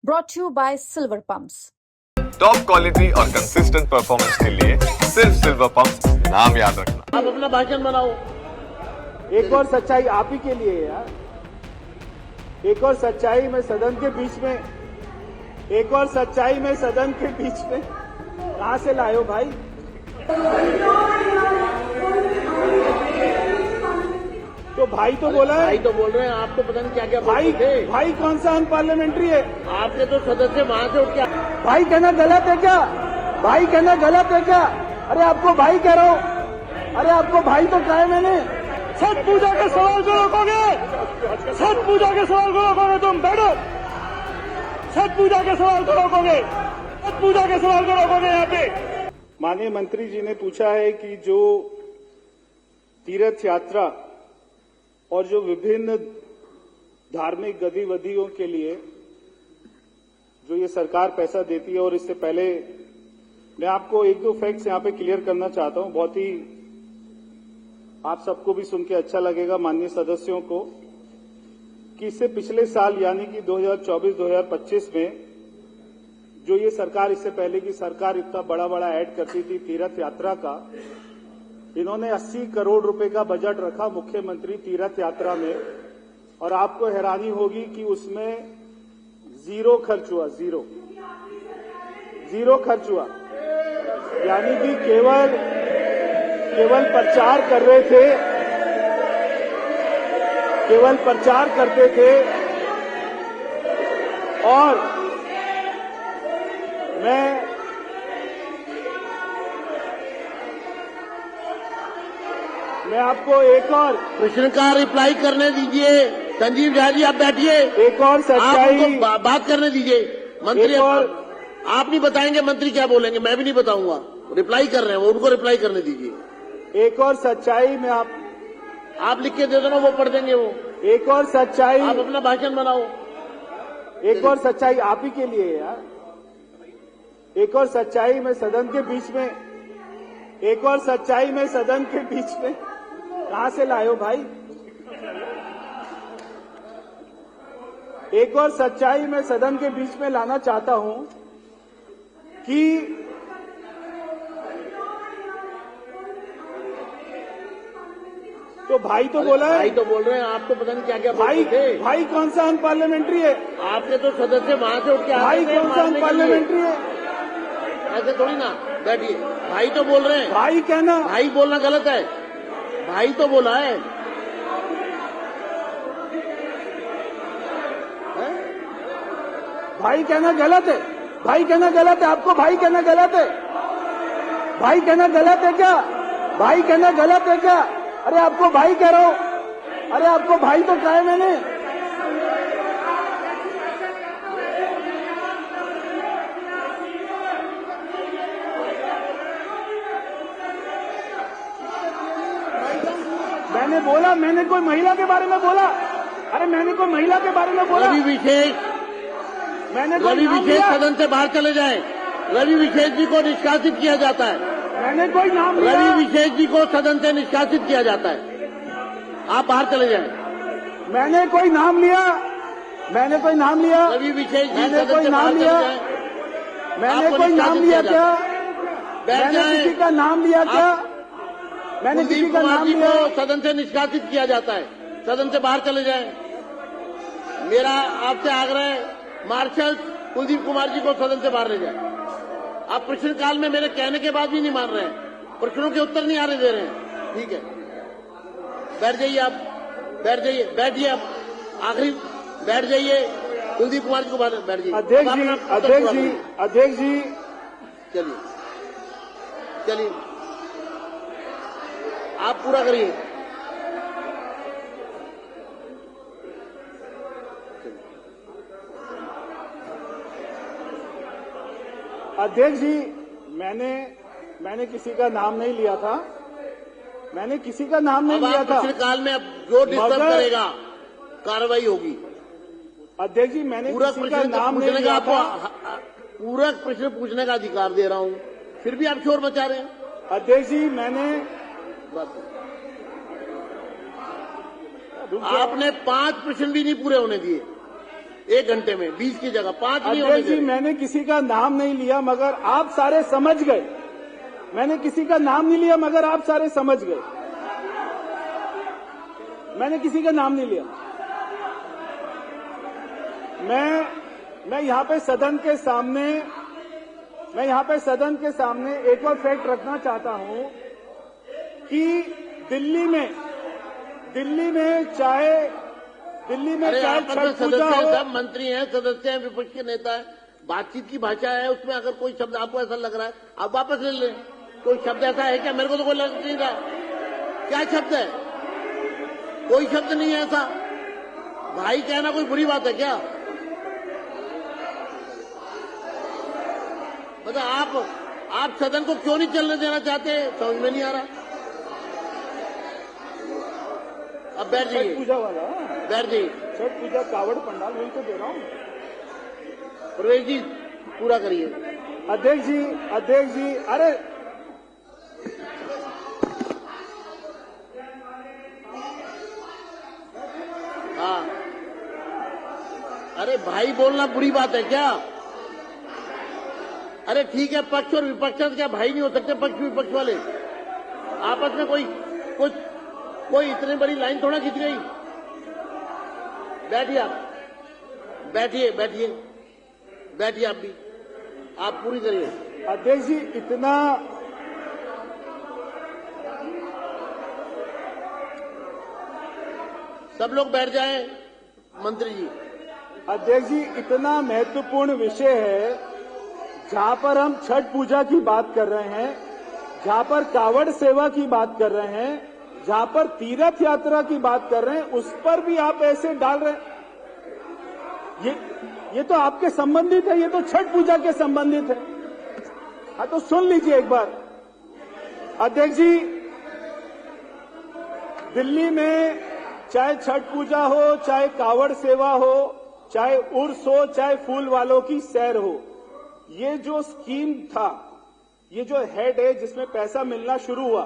brought to you by Silver Pumps. Top quality और consistent performance के लिए सिर्फ सिल्वर पंप्स नाम याद रखना। आप अपना भाषण बनाओ। एक और सच्चाई आप ही के लिए है यार। एक और सच्चाई में सदन के बीच में, एक और सच्चाई में सदन के बीच में कहां से लाए हो भाई? तो भाई तो बोला है। भाई तो बोल रहे हैं, आप तो पता नहीं क्या क्या भाई बोलते थे। भाई कौन सा अनपार्लियामेंट्री है? आपके तो सदस्य वहां से उठ के भाई कहना गलत है क्या? भाई कहना गलत है क्या? अरे आपको भाई कह रहा हूं। अरे आपको भाई तो कहा है मैंने। छठ पूजा के सवाल को रोकोगे? छठ पूजा के सवाल को रोकोगे तुम? बैठो। छठ पूजा के सवाल को रोकोगे? छठ पूजा के सवाल को रोकोगे यहाँ पे? माननीय मंत्री जी ने पूछा है कि जो तीर्थ यात्रा और जो विभिन्न धार्मिक गतिविधियों के लिए जो ये सरकार पैसा देती है, और इससे पहले मैं आपको एक दो फैक्ट्स यहां पे क्लियर करना चाहता हूं, बहुत ही आप सबको भी सुन के अच्छा लगेगा माननीय सदस्यों को, कि इससे पिछले साल यानी कि 2024-2025 में जो ये सरकार, इससे पहले की सरकार इतना बड़ा बड़ा ऐड करती थी तीर्थ यात्रा का, इन्होंने 80 करोड़ रुपए का बजट रखा मुख्यमंत्री तीर्थ यात्रा में, और आपको हैरानी होगी कि उसमें जीरो खर्च हुआ। जीरो खर्च हुआ, यानी कि केवल प्रचार कर रहे थे, केवल प्रचार करते थे। और मैं आपको एक और प्रश्न का रिप्लाई करने दीजिए। संजीव झा जी आप बैठिए, एक और सच्चाई आप उनको बात करने दीजिए। मंत्री आप नहीं बताएंगे मंत्री क्या बोलेंगे, मैं भी नहीं बताऊंगा। रिप्लाई कर रहे हैं वो, उनको रिप्लाई करने दीजिए। एक और सच्चाई में आप लिख के दे दो ना, वो पढ़ देंगे वो। एक और सच्चाई, आप अपना भाषण बनाओ। एक और सच्चाई आप ही के लिए है यार। एक और सच्चाई में सदन के बीच में, एक और सच्चाई में सदन के बीच में कहां से लाए हो भाई? एक और सच्चाई में सदन के बीच में लाना चाहता हूं कि तो भाई तो बोला है। भाई तो बोल रहे हैं, आप तो पता नहीं क्या क्या भाई बोलते थे। भाई कौन सा अनपार्लियामेंट्री है? आपके तो सदस्य वहां से उठ के भाई आते थे कौन सा मारने के लिए। अनपार्लियामेंट्री है? ऐसे थोड़ी ना, बैठिए। भाई तो बोल रहे हैं। भाई कहना, भाई बोलना गलत है। भाई तो बोला है। भाई कहना गलत है। भाई कहना गलत है। आपको भाई कहना गलत है? भाई कहना गलत है क्या? भाई कहना गलत है क्या? अरे आपको भाई कह रहा हूं। अरे आपको भाई तो कहा है मैंने। मैंने बोला, मैंने कोई महिला के बारे में बोला? अरे मैंने कोई महिला के बारे में बोला? रवि विशेष, मैंने कोई रवि नाम विशेष लिया? सदन से बाहर चले जाएं। रवि विशेष जी को निष्कासित किया जाता है। मैंने कोई नाम लिया? रवि विशेष जी को सदन से निष्कासित किया जाता है। आप बाहर चले जाएं। मैंने कोई नाम लिया? मैंने कोई नाम लिया? रवि विशेष जी मैंने सदन कोई से नाम बाहर चले लिया? जाएं। मैंने आपको कोई नाम निष्कासित लिया किया क्या? बैठ मैंने जाएं। किसी का नाम लिया क्या? मैंने किसी कुलदीप का कुमार नाम जी लिया? को सदन से निष्कासित किया जाता है। सदन से बाहर चले जाएं। मेरा आपसे आग्रह है, मार्शल कुलदीप कुमार जी को सदन से बाहर ले जाए। आप प्रश्नकाल में मेरे कहने के बाद भी नहीं मान रहे हैं, प्रश्नों के उत्तर नहीं आने दे रहे हैं। ठीक है, बैठ जाइए। आप बैठ जाइए, बैठिए। आप आखिरी बैठ जाइए। कुलदीप कुमार जी को बाहर बैठ जाइए। अध्यक्ष जी, अध्यक्ष जी, अध्यक्ष जी, चलिए चलिए, आप पूरा करिए। अध्यक्ष जी, मैंने किसी का नाम नहीं लिया था। मैंने किसी का नाम नहीं लिया था। प्रश्नकाल में अब जो डिस्टर्ब मगर- करेगा कार्रवाई होगी। अध्यक्ष जी, मैंने पूरा किसी का प्रश्न नाम नहीं पूछने का लिया था। आपको पूरा प्रश्न पूछने का अधिकार दे रहा हूं, फिर भी आप शोर मचा रहे हैं। अध्यक्ष जी, मैंने आपने 5 प्रश्न भी नहीं पूरे होने दिए। 1 घंटे में 20 की जगह 5 नहीं होने अध्यक्ष जी, दे रहे। मैंने किसी का नाम नहीं लिया मगर आप सारे समझ गए। मैंने किसी का नाम नहीं लिया मगर आप सारे समझ गए। मैंने किसी का नाम नहीं लिया। मैं यहाँ पे सदन के सामने एक और फैक्ट रखना चाहता हूं कि दिल्ली में चाहे अरे चाहे आपस में छठ पूजा सदस्य हैं, हो, सब मंत्री हैं, सदस्य हैं, विपक्ष के नेता है, बातचीत की भाषा है, उसमें अगर कोई शब्द आपको ऐसा लग रहा है आप वापस ले लें। कोई शब्द ऐसा है क्या? मेरे को तो कोई लग नहीं रहा। क्या शब्द है? कोई शब्द नहीं है ऐसा। भाई कहना कोई बुरी बात है क्या? मतलब आप सदन को क्यों नहीं चलने देना चाहते, समझ में नहीं आ रहा। अब बैठ छठ जाइए, पूजा वाला, बैठ जाइए। छठ पूजा कावड़ पंडाल वही तो दे रहा हूं। प्रवेश जी पूरा करिए। अध्यक्ष जी, अरे हाँ, अरे भाई बोलना बुरी बात है क्या? अरे ठीक है, पक्ष और विपक्ष से क्या भाई नहीं हो सकते? पक्ष विपक्ष वाले आपस में कोई इतनी बड़ी लाइन थोड़ा खींच गई। बैठिए आप, बैठिए आप भी, आप पूरी करिए। अध्यक्ष जी, इतना सब लोग बैठ जाएं। मंत्री जी, अध्यक्ष जी, इतना महत्वपूर्ण विषय है जहां पर हम छठ पूजा की बात कर रहे हैं, जहां पर कावड़ सेवा की बात कर रहे हैं, जहां पर तीर्थ यात्रा की बात कर रहे हैं, उस पर भी आप ऐसे डाल रहे हैं। ये तो आपके संबंधित है, ये तो छठ पूजा के संबंधित है। हाँ, तो सुन लीजिए एक बार। अध्यक्ष जी, दिल्ली में चाहे छठ पूजा हो, चाहे कावड़ सेवा हो, चाहे उर्स हो, चाहे फूल वालों की सैर हो, ये जो स्कीम था, ये जो हेड है जिसमें पैसा मिलना शुरू हुआ,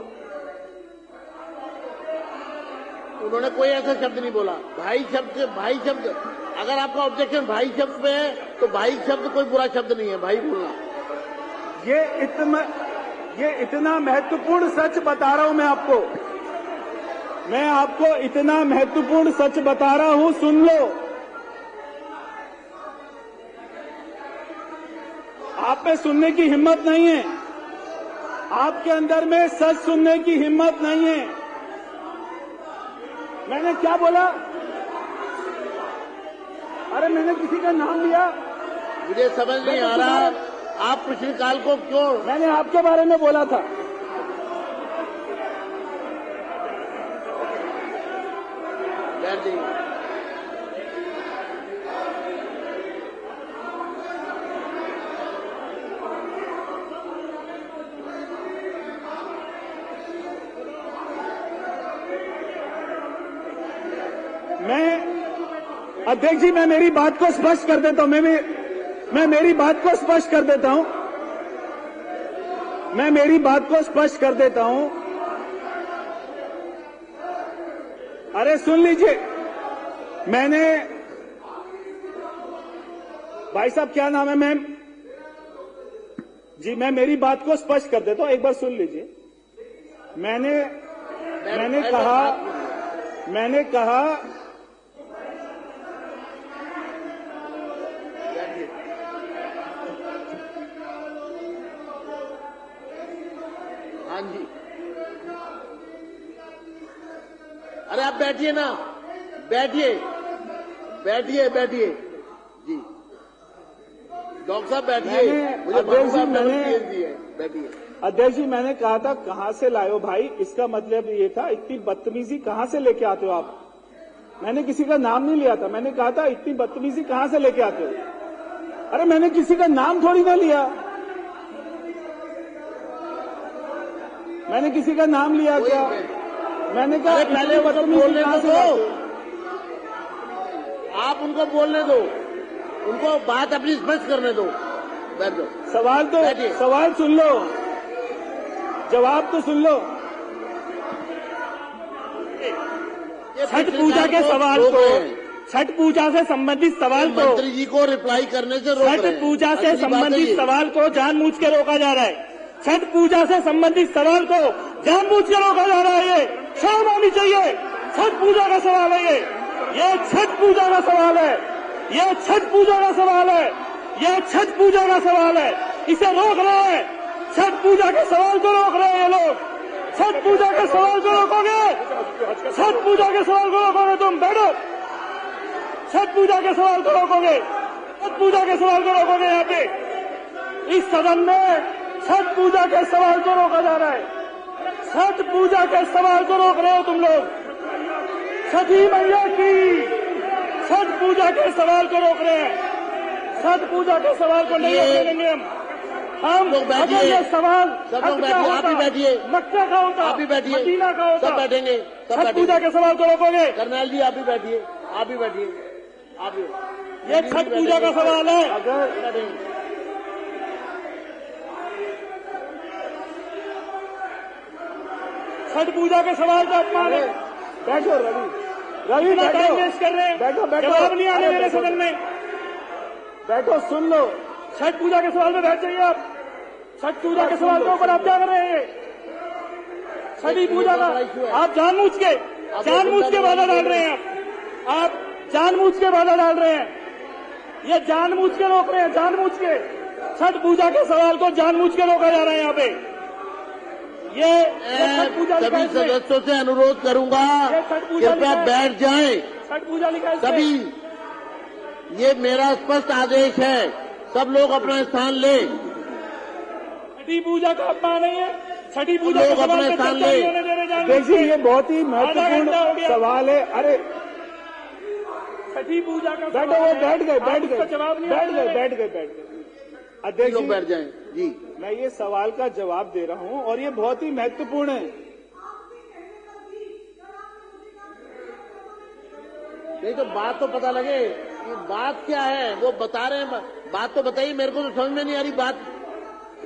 उन्होंने कोई ऐसा शब्द नहीं बोला। भाई शब्द अगर आपका ऑब्जेक्शन भाई शब्द पे है तो भाई शब्द कोई बुरा शब्द नहीं है, भाई बोलना। ये इतना महत्वपूर्ण सच बता रहा हूं मैं आपको इतना महत्वपूर्ण सच बता रहा हूं, सुन लो। आप में सुनने की हिम्मत नहीं है, आपके अंदर में सच सुनने की हिम्मत नहीं है। मैंने क्या बोला? अरे मैंने किसी का नाम लिया? मुझे समझ नहीं आ रहा आप प्रश्नकाल को क्यों। मैंने आपके बारे में बोला था। बैठ जाइए। अध्यक्ष जी, मैं मेरी बात को स्पष्ट कर देता हूं। मैं मेरी बात को स्पष्ट कर देता हूं। मैं मेरी बात को स्पष्ट कर देता हूं। अरे सुन लीजिए, मैंने, भाई साहब क्या नाम है? मैं मेरी बात को स्पष्ट कर देता हूं, एक बार सुन लीजिए। मैंने कहा हाँ जी, अरे आप बैठिए ना, बैठिए जी, डॉक्टर साहब बैठिए। मुझे अध्यक्ष जी, बैठिए। अध्यक्ष जी, मैंने कहा था कहां से लाए हो भाई, इसका मतलब ये था इतनी बदतमीजी कहां से लेके आते हो आप। मैंने किसी का नाम नहीं लिया था, मैंने कहा था इतनी बदतमीजी कहां से लेके आते हो। अरे मैंने किसी का नाम थोड़ी ना लिया, मैंने किसी का नाम लिया क्या? मैंने कहा पहले उनको बोलने दो, आप उनको बोलने दो, उनको बात अपनी स्पष्ट करने दो। बैठ जाओ। सवाल सुन लो, जवाब तो सुन लो। छठ पूजा के सवाल को छठ पूजा से संबंधित सवाल को मंत्री जी को रिप्लाई करने से रोक रहे छठ हैं। पूजा से अच्छी बात है संबंधित ये। सवाल को जानबूझ के रोका जा रहा है। छठ पूजा से संबंधित सवाल को जानबूझ के रोका जा रहा है। ये शर्म आनी चाहिए। छठ पूजा का सवाल है ये छठ पूजा का सवाल है। ये छठ पूजा का सवाल है। ये छठ पूजा का सवाल है। इसे रोक रहे हैं। छठ पूजा के सवाल को रोक रहे हैं ये लोग। छठ पूजा के सवाल को रोकोगे? छठ पूजा के सवाल को रोकोगे? तुम बैठो। छठ पूजा के सवाल को रोकोगे? छठ पूजा के सवाल को रोकोगे? यहाँ पे इस सदन में छठ पूजा के सवाल को रोका जा रहा है। छठ पूजा के सवाल को रोक रहे हो तुम लोग। छठी मैया की छठ पूजा के सवाल को रोक रहे हैं। छठ पूजा के सवाल को नहीं रोकने देंगे हम। लोग बैठिए। अगर ये सवाल सब लोग बैठिए। आप भी बैठिए। मक्का का होता, आप भी बैठिए। मदीना का होता, सब बैठेंगे। छठ पूजा के सवाल को रोकोगे? करनैल जी आप भी बैठिए। आप भी बैठिए। आप भी। ये छठ पूजा का सवाल है। बैठेंगे। छठ पूजा के सवाल का अपमान है। बैठो रवि। रवि टाइम वेस्ट कर रहे हैं। बैठो बैठो। जवाब नहीं आने मेरे सदन में। बैठो सुन लो। छठ पूजा के सवाल में बैठ जाइए आप। छठ पूजा के सवाल के ऊपर आप क्या कर रहे हैं? छठी पूजा का आप जानबूझ के बाधा डाल रहे हैं। आप जानबूझ के बाधा डाल रहे हैं। ये जानबूझ के रोक रहे हैं। जानबूझ के छठ पूजा के सवाल को जानबूझ के रोका जा रहा है यहाँ पे। ये छठ पूजा लिखा है सभी इसमें। सदस्यों से अनुरोध करूंगा ये छठ पूजा कृपया लिखा है। बैठ जाएं। छठ पूजा लिखा है इसमें। सभी ये मेरा स्पष्ट आदेश है। सब लोग अपना स्थान लें। छठी पूजा का अपमान नहीं है। छठी पूजा के लोग सवाल अपने पे स्थान चर्चा नहीं ले। होने दे रहे जानबूझ देखिए के। ये बहुत ही आधा घंटा हो महत्वपूर्ण गया। सवाल है। अरे छठी पूजा का बैठो, सवाल वो है। बैठ गए आप बैठ इसका गए जवाब नहीं बैठ आने दे गए रहे। बैठ गए बैठ गए। अध्यक्ष लोग जी, बैठ जाएं। जी मैं ये सवाल का जवाब दे रहा हूं और ये बहुत ही महत्वपूर्ण है। नहीं तो बात तो पता लगे कि बात क्या है। वो बता रहे हैं। बात तो बताइए। मेरे को तो समझ में नहीं आ रही बात।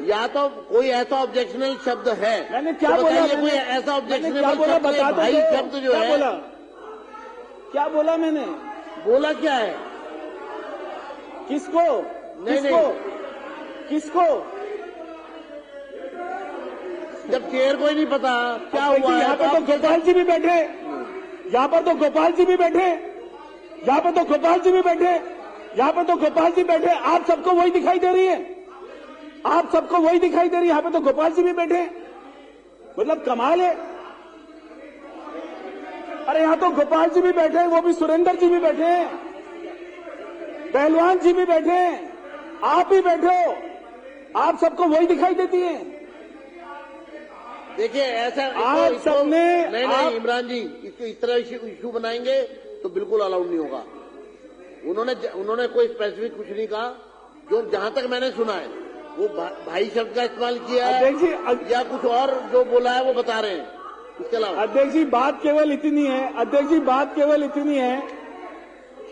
या तो कोई ऐसा ऑब्जेक्शनल शब्द है। मैंने क्या तो बोला? बताइए कोई मैंने- ऐसा मैंने ऑब्जेक्शनल क्या बोला? शब्द बता है। दो भाई तो। शब्द जो क्या है बोला? क्या बोला मैंने? बोला क्या है? किसको? नहीं, किसको? किसको? जब चेयर को ही नहीं पता क्या अब हुआ देखिए, है यहाँ तो पर तो आप कैसे- गोपाल जी भी बैठे। यहाँ पर तो गोपाल जी भी बैठे। यहाँ पर तो गोपाल जी भी बैठे। यहाँ पर तो गोपाल जी बैठे। आप सबको वही दिखाई दे रही है। आप सबको वही दिखाई दे रही है। यहाँ पे तो गोपाल जी भी बैठे। मतलब कमाल है। अरे यहाँ तो गोपाल जी भी बैठे हैं, वो भी सुरेंद्र जी भी बैठे हैं, पहलवान जी भी बैठे हैं, आप भी बैठे हो। आप सबको वही दिखाई देती है। देखिए ऐसा आप सबने नहीं इमरान जी इसको इस तरह इशू बनाएंगे तो बिल्कुल अलाउड नहीं होगा। उन्होंने कोई स्पेसिफिक कुछ नहीं कहा। जो जहां तक मैंने सुना है वो भाई शब्द का इस्तेमाल किया है अध्यक्ष जी या कुछ और जो बोला है वो बता रहे हैं। इसके अलावा अध्यक्ष जी बात केवल इतनी है। अध्यक्ष जी बात केवल इतनी है।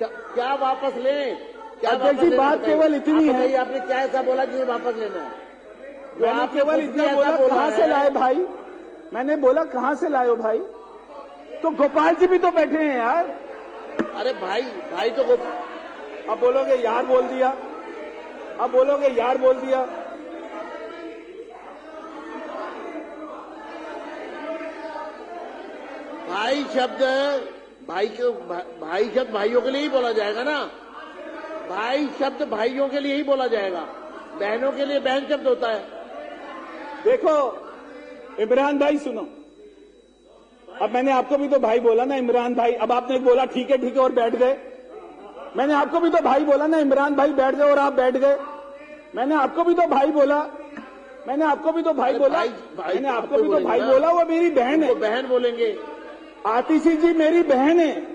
क्या वापस लें? क्या अध्यक्ष जी, वापस लेना बात बताइए? केवल इतनी आप है। बताइए, आपने क्या ऐसा बोला जिसे वापस लेना है? जो मैंने आपने केवल खुद इतना भी ऐसा बोला बोला कहाँ से है। लाए भाई? मैंने बोला कहाँ से लाए हो भाई? तो गोपाल जी भी तो बैठे हैं यार। अरे भाई तो अब बोलोगे यार बोल दिया। अब बोलोगे यार बोल दिया। भाई शब्द भाइयों के लिए ही बोला जाएगा ना। भाई शब्द भाइयों के लिए ही बोला जाएगा। बहनों के लिए बहन शब्द होता है। देखो इमरान भाई सुनो, अब मैंने आपको भी तो भाई बोला ना इमरान भाई। अब आपने बोला ठीक है और बैठ गए। मैंने आपको भी तो भाई बोला ना इमरान भाई बैठ गए और आप बैठ गए। मैंने आपको भी तो भाई बोला। मैंने आपको भी तो भाई बोला। मैंने आपको भी तो भाई बोला। वो मेरी बहन है। बहन बोलेंगे। आतिशी जी मेरी बहन है।